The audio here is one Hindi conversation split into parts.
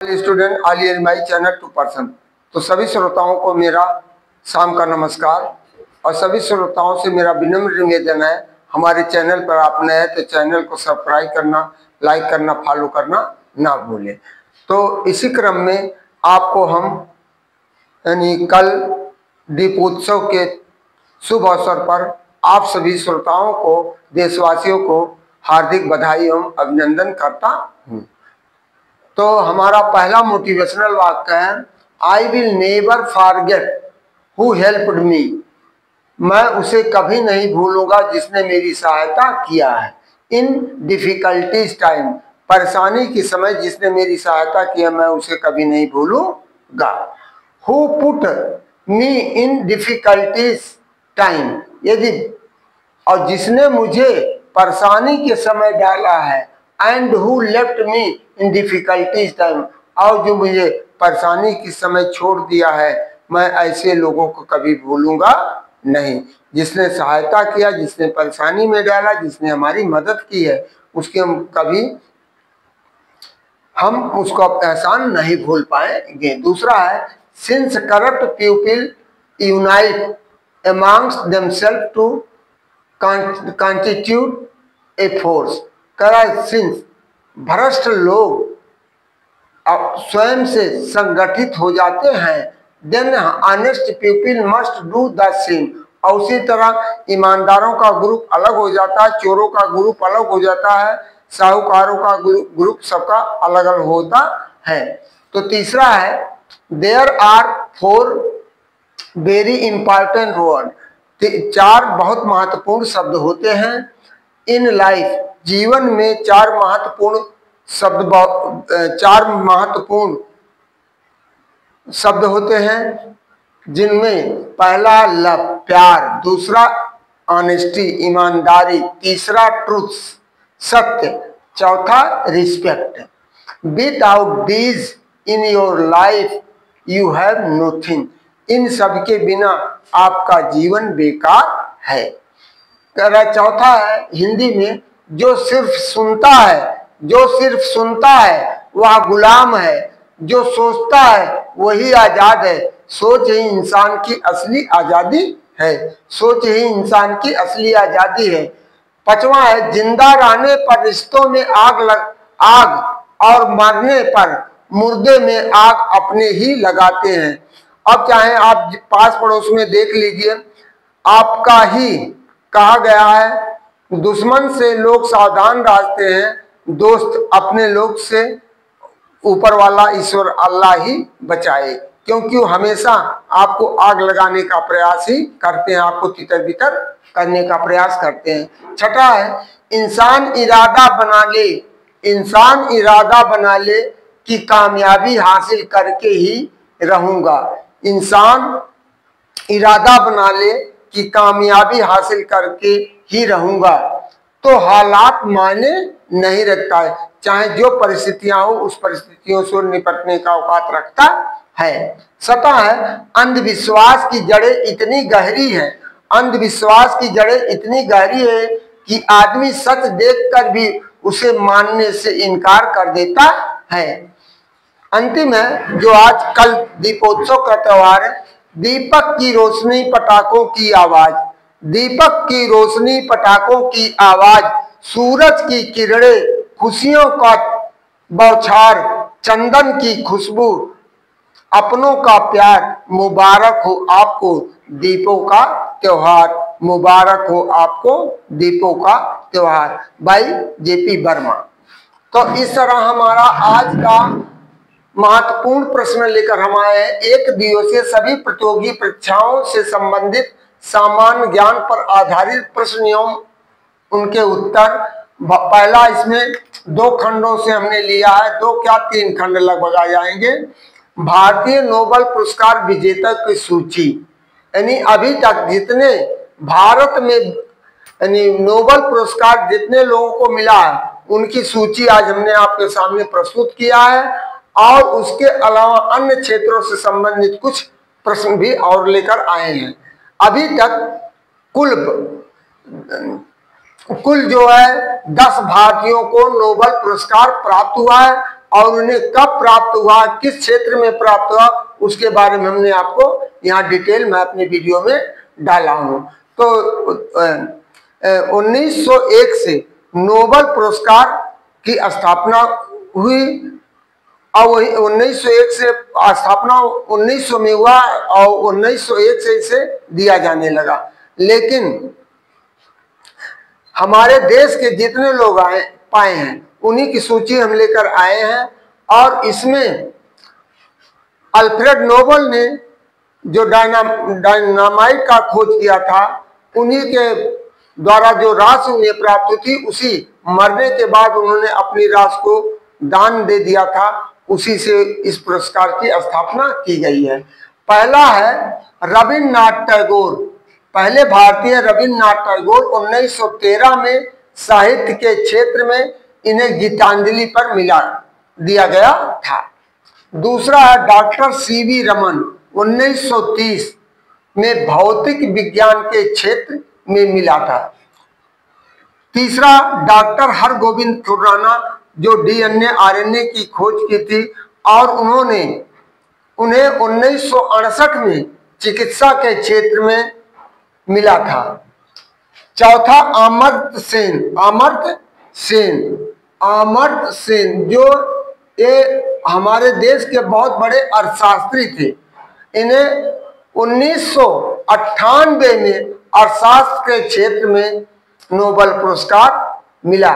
Student आलियर my channel 2%। तो सभी श्रोताओं को मेरा शाम का नमस्कार और सभी श्रोताओं से मेरा विनम्र निवेदन है, हमारे चैनल पर आप नए हैं तो चैनल को सब्सक्राइब करना, लाइक करना, फॉलो करना ना भूलें। तो इसी क्रम में आपको हम यानी कल दीपोत्सव के शुभ अवसर पर आप सभी श्रोताओं को, देशवासियों को हार्दिक बधाई एवं अभिनंदन करता हूँ। तो हमारा पहला मोटिवेशनल वाक्य है, I will never forget who helped me. मैं उसे कभी नहीं भूलूंगा जिसने मेरी सहायता किया है। इन डिफिकल्टीज टाइम, परेशानी के समय जिसने मेरी सहायता किया मैं उसे कभी नहीं भूलूंगा। Who put me in difficulties time, यदि और जिसने मुझे परेशानी के समय डाला है। And who left me in difficulties time, और जो मुझे परेशानी के समय छोड़ दिया है, मैं ऐसे लोगों को कभी भूलूंगा नहीं। जिसने सहायता किया, जिसने परेशानी में डाला, जिसने हमारी मदद की है, उसके हम उसको एहसान नहीं भूल पाएंगे। दूसरा है, since corrupt people unite amongst themselves to constitute a force. Since भ्रष्ट लोग स्वयं से संगठित हो जाते हैं, then honest people must do the same. और उसी तरह ईमानदारों का ग्रुप अलग हो जाता है, चोरों का ग्रुप अलग हो जाता है, साहूकारों का ग्रुप सबका अलग अलग होता है। तो तीसरा है, there are 4 very important word. 4 बहुत महत्वपूर्ण शब्द होते हैं इन लाइफ, जीवन में 4 महत्वपूर्ण शब्द होते हैं, जिनमें पहला लव, प्यार, दूसरा ऑनेस्टी, ईमानदारी, तीसरा ट्रूथ, सत्य, चौथा respect. Without these in your life you have nothing. इन सब के बिना आपका जीवन बेकार है। चौथा है हिंदी में, जो सिर्फ सुनता है वह गुलाम है, जो सोचता है वही आजाद है। सोच ही इंसान की असली आजादी है। सोच ही इंसान की असली आजादी है। 5वां है, जिंदा रहने पर रिश्तों में आग और मरने पर मुर्दे में आग अपने ही लगाते हैं। अब चाहे आप पास पड़ोस में देख लीजिए, आपका ही कहा गया है, दुश्मन से लोग सावधान रहते हैं, दोस्त अपने लोग से ऊपर वाला ईश्वर अल्लाह ही बचाए, क्योंकि वो हमेशा आपको आग लगाने का प्रयास ही करते हैं, आपको तितर बितर करने का प्रयास करते हैं। छठा है, इंसान इरादा बना ले कि कामयाबी हासिल करके ही रहूंगा। इंसान इरादा बना ले कि कामयाबी हासिल करके ही रहूंगा, तो हालात मायने नहीं रखता है। चाहे जो परिस्थितियां हो, उस परिस्थितियों से निपटने का औकात रखता है। 7 है, अंधविश्वास की जड़ें इतनी गहरी है, अंधविश्वास की जड़ें इतनी गहरी है कि आदमी सच देखकर भी उसे मानने से इनकार कर देता है। अंतिम है, जो आज कल दीपोत्सव का त्योहार है, दीपक की रोशनी पटाखों की आवाज, दीपक की रोशनी पटाखों की आवाज, सूरज की किरणें, खुशियों का बौछार, चंदन की खुशबू, अपनों का प्यार, मुबारक हो आपको दीपों का त्योहार, मुबारक हो आपको दीपों का त्योहार। भाई जेपी वर्मा। तो इस तरह हमारा आज का महत्वपूर्ण प्रश्न लेकर हम आए हैं, एक दिवसीय सभी प्रतियोगी परीक्षाओं से संबंधित सामान्य ज्ञान पर आधारित प्रश्न एवं उनके उत्तर। पहला, इसमें 2 खंडों से हमने लिया है, 2 क्या 3 खंड लगभग आ जाएंगे। भारतीय नोबेल पुरस्कार विजेता की सूची, यानी अभी तक जितने भारत में यानी नोबेल पुरस्कार जितने लोगों को मिला है, उनकी सूची आज हमने आपके सामने प्रस्तुत किया है। और उसके अलावा अन्य क्षेत्रों से संबंधित कुछ प्रश्न भी और लेकर आए हैं। अभी तक कुल जो है 10 भारतीयों को नोबेल पुरस्कार प्राप्त हुआ है, और उन्हें कब प्राप्त हुआ, किस क्षेत्र में प्राप्त हुआ, उसके बारे में हमने आपको यहाँ डिटेल में अपने वीडियो में डाला हूँ। तो 1901 से नोबेल पुरस्कार की स्थापना हुई और वही 1901 से स्थापना 1900 में हुआ और 1901 से इसे दिया जाने लगा। लेकिन हमारे देश के जितने लोग पाए हैं उन्हीं की सूची हम लेकर आए हैं और इसमें अल्फ्रेड नोबेल ने जो डायनामाइट का खोज किया था उन्हीं के द्वारा जो राशि उन्हें प्राप्त हुई थी, उसी मरने के बाद उन्होंने अपनी राशि को दान दे दिया था, उसी से इस पुरस्कार की स्थापना की गई है। पहला है रविन्द्रनाथ टैगोर, पहले भारतीय रविन्द्रनाथ टैगोर 1913 में साहित्य के क्षेत्र में इन्हें गीतांजलि पर मिला दिया गया था। दूसरा है डॉक्टर सीवी रमन 1930 में भौतिक विज्ञान के क्षेत्र में मिला था। तीसरा डॉक्टर हरगोविंद खुराना जो डीएनए आरएनए की खोज की थी और उन्हें 1968 में चिकित्सा के क्षेत्र में मिला था। चौथा अमर्त्य सेन जो ये हमारे देश के बहुत बड़े अर्थशास्त्री थे, इन्हें 1998 में अर्थशास्त्र के क्षेत्र में नोबेल पुरस्कार मिला।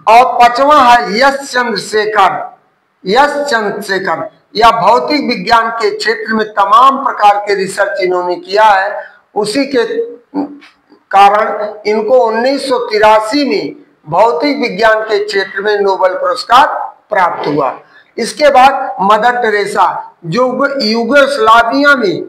और पांचवा है यश चंद्रशेखर, या भौतिक विज्ञान के क्षेत्र में तमाम प्रकार के रिसर्च इन्होंने किया है, उसी के कारण इनको 1983 में भौतिक विज्ञान के क्षेत्र में नोबेल पुरस्कार प्राप्त हुआ। इसके बाद मदर टेरेसा जो यूगोस्लाविया में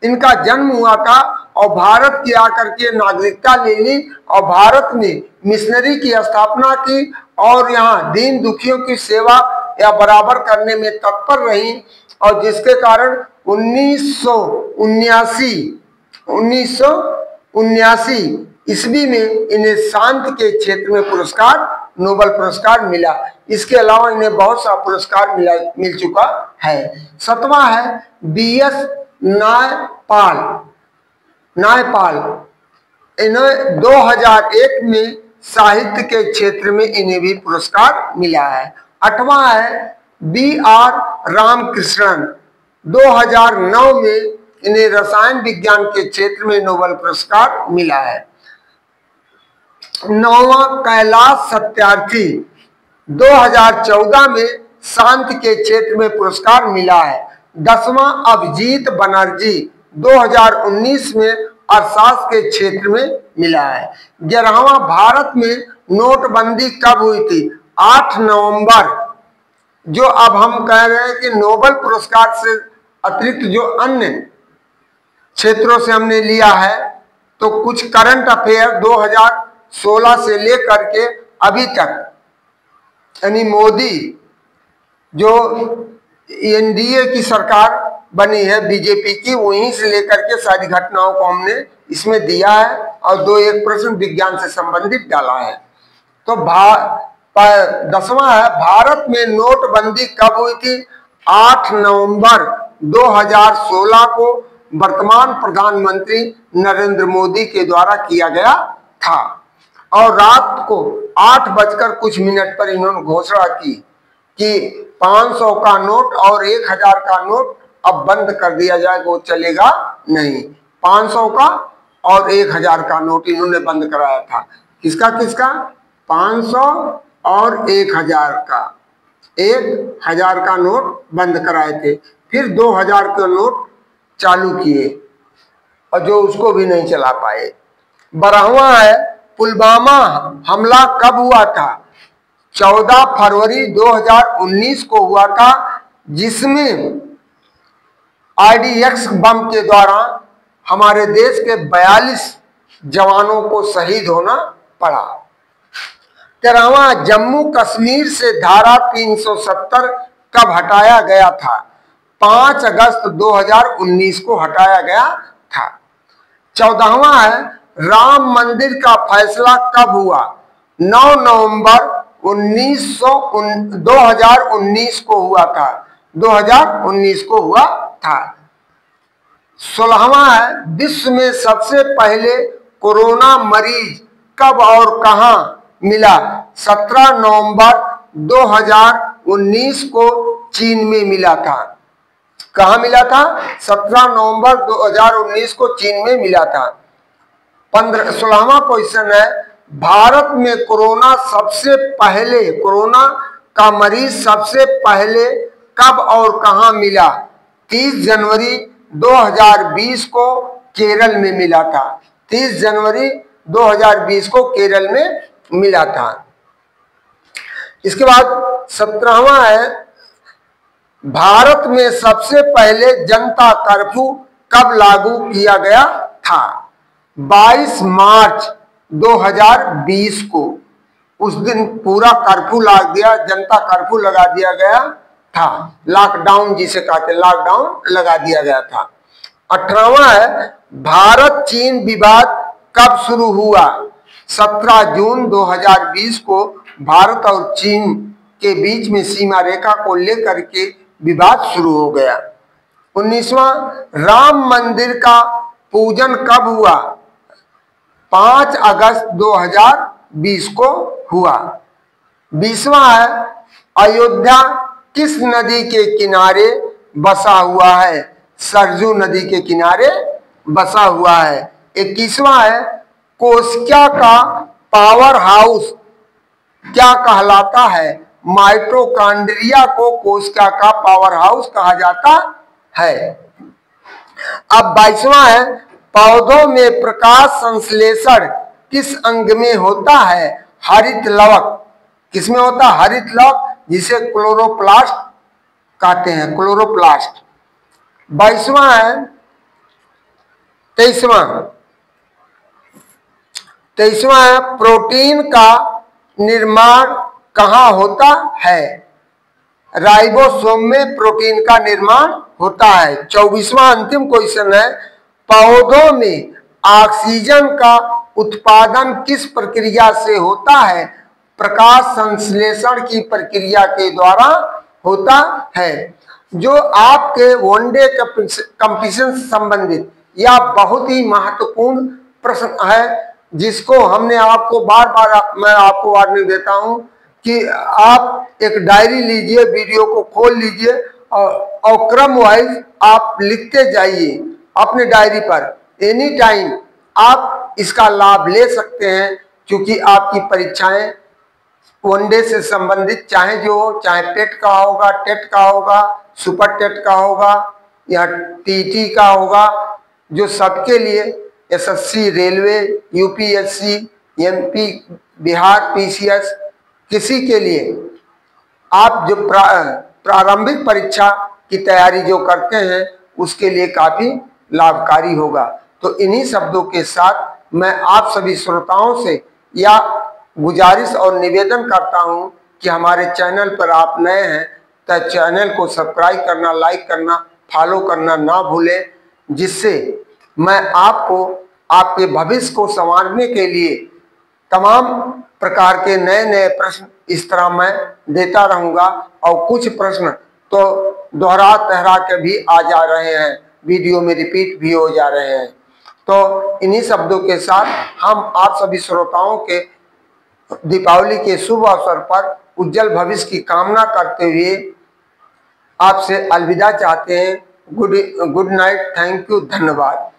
इनका जन्म हुआ था और भारत की आकर के नागरिकता ले ली और भारत में मिशनरी की स्थापना की और यहाँ दीन दुखियों की सेवा या बराबर करने में तत्पर रही और जिसके कारण 1979 ईस्वी में इन्हें शांति के क्षेत्र में नोबेल पुरस्कार मिला। इसके अलावा इन्हें बहुत सा पुरस्कार मिल चुका है। सातवां है बीएस नायपाल, इन्हें 2001 में साहित्य के क्षेत्र में इन्हें भी पुरस्कार मिला है। आठवां है बीआर रामकृष्णन, 2009 में इन्हें रसायन विज्ञान के क्षेत्र में नोबेल पुरस्कार मिला है। नौवां कैलाश सत्यार्थी, 2014 में शांति के क्षेत्र में पुरस्कार मिला है। 10वां अभिजीत बनर्जी, 2019 में अर्थशास्त्र के क्षेत्र में मिला है। 11वां भारत में नोटबंदी कब हुई थी? 8 नवंबर। जो अब हम कह रहे हैं कि नोबेल पुरस्कार से अतिरिक्त जो अन्य क्षेत्रों से हमने लिया है, तो कुछ करंट अफेयर 2016 से लेकर के अभी तक, यानी मोदी जो एनडीए की सरकार बनी है बीजेपी की, वहीं से लेकर के सारी घटनाओं को हमने इसमें दिया है और 2-1 प्रश्न विज्ञान से संबंधित डाला है। तो 10वां है भारत में नोटबंदी कब हुई थी? 8 नवंबर 2016 को वर्तमान प्रधानमंत्री नरेंद्र मोदी के द्वारा किया गया था और रात को 8 कुछ मिनट पर इन्होंने घोषणा की कि 500 का नोट और 1000 का नोट अब बंद कर दिया जाएगा, वो चलेगा नहीं। 500 का और 1000 का नोट इन्होंने बंद कराया था। किसका 500 और 1000 का, 1000 का नोट बंद कराए थे, फिर 2000 के नोट चालू किए और जो उसको भी नहीं चला पाए। 12वां है पुलवामा हमला कब हुआ था? 14 फरवरी 2019 को हुआ था, जिसमें आईडीएक्स बम के द्वारा हमारे देश के 42 जवानों को शहीद होना पड़ा। 13वां जम्मू कश्मीर से धारा 370 कब हटाया गया था? 5 अगस्त 2019 को हटाया गया था। 14वां है राम मंदिर का फैसला कब हुआ? 9 नवंबर 2019 को हुआ था, 2019 को हुआ था। 16वां है, विश्व में सबसे पहले कोरोना मरीज कब और कहां मिला? 17 नवंबर 2019 को चीन में मिला था। कहां मिला था? 17 नवंबर 2019 को चीन में मिला था। 16वां क्वेश्चन है, भारत में कोरोना का मरीज सबसे पहले कब और कहां मिला? 30 जनवरी 2020 को केरल में मिला था। 30 जनवरी 2020 को केरल में मिला था। इसके बाद 17वां है, भारत में सबसे पहले जनता कर्फ्यू कब लागू किया गया था? 22 मार्च 2020 को। उस दिन पूरा कर्फ्यू लगा दिया, जनता कर्फ्यू लगा दिया गया था। लॉकडाउन जिसे कहते हैं, लॉकडाउन लगा दिया गया था। 18वां है, भारत चीन विवाद कब शुरू हुआ? 17 जून 2020 को भारत और चीन के बीच में सीमा रेखा को लेकर के विवाद शुरू हो गया। 19वां, राम मंदिर का पूजन कब हुआ? 5 अगस्त 2020 को हुआ। 20वां है, अयोध्या किस नदी के किनारे बसा हुआ है? सरजू नदी के किनारे बसा हुआ है। 21वां है, कोशिका का पावर हाउस क्या कहलाता है? माइटोकॉन्ड्रिया को कोशिका का पावर हाउस कहा जाता है। अब 22वां है, पौधों में प्रकाश संश्लेषण किस अंग में होता है? हरित लवक। किसमें होता है? हरित लवक, जिसे क्लोरोप्लास्ट कहते हैं, क्लोरोप्लास्ट। 22वां है, 23वां है, प्रोटीन का निर्माण कहाँ होता है? राइबोसोम में प्रोटीन का निर्माण होता है। 24वां अंतिम क्वेश्चन है, पौधों में ऑक्सीजन का उत्पादन किस प्रक्रिया से होता है? प्रकाश संश्लेषण की प्रक्रिया के द्वारा होता है। जो आपके वनडे कंपटीशन संबंधित या बहुत ही महत्वपूर्ण प्रश्न है, जिसको हमने आपको बार बार मैं आपको वार्निंग देता हूं कि आप एक डायरी लीजिए, वीडियो को खोल लीजिए और क्रम वाइज आप लिखते जाइए अपने डायरी पर। एनी टाइम आप इसका लाभ ले सकते हैं, क्योंकि आपकी परीक्षाएं वनडे से संबंधित चाहे टेट का होगा, टेट का होगा, सुपर टेट का होगा या टीटी का होगा, जो सबके लिए SSC, railway, UPSC, MP, Bihar PCS, किसी के लिए आप जो प्रारंभिक परीक्षा की तैयारी जो करते हैं उसके लिए काफी लाभकारी होगा। तो इन्हीं शब्दों के साथ मैं आप सभी श्रोताओं से या गुजारिश और निवेदन करता हूं कि हमारे चैनल पर आप नए हैं तो चैनल को सब्सक्राइब करना, लाइक करना, फॉलो करना ना भूलें, जिससे मैं आपको आपके भविष्य को संवारने के लिए तमाम प्रकार के नए नए प्रश्न इस तरह मैं देता रहूंगा। और कुछ प्रश्न तो दोहरा तहरा के भी आ जा रहे हैं, वीडियो में रिपीट भी हो जा रहे हैं। तो इन्हीं शब्दों के साथ हम आप सभी श्रोताओं के दीपावली के शुभ अवसर पर उज्जवल भविष्य की कामना करते हुए आपसे अलविदा चाहते हैं। गुड नाइट, थैंक यू, धन्यवाद।